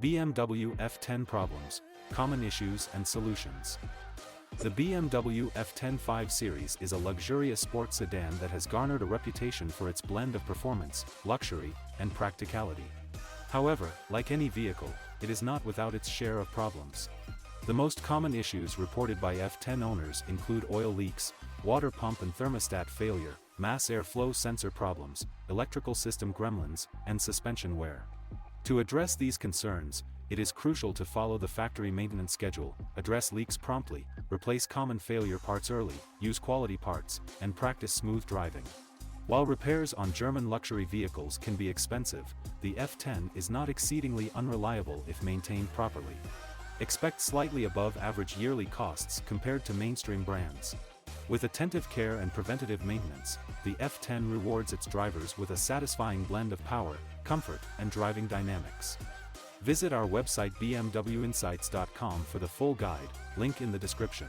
BMW F10 problems, common issues and solutions. The BMW F10 5 Series is a luxurious sports sedan that has garnered a reputation for its blend of performance, luxury, and practicality. However, like any vehicle, it is not without its share of problems. The most common issues reported by F10 owners include oil leaks, water pump and thermostat failure, mass airflow sensor problems, electrical system gremlins, and suspension wear. To address these concerns, it is crucial to follow the factory maintenance schedule, address leaks promptly, replace common failure parts early, use quality parts, and practice smooth driving. While repairs on German luxury vehicles can be expensive, the F10 is not exceedingly unreliable if maintained properly. Expect slightly above average yearly costs compared to mainstream brands. With attentive care and preventative maintenance, the F10 rewards its drivers with a satisfying blend of power, comfort, and driving dynamics. Visit our website bmwinsights.com for the full guide, link in the description.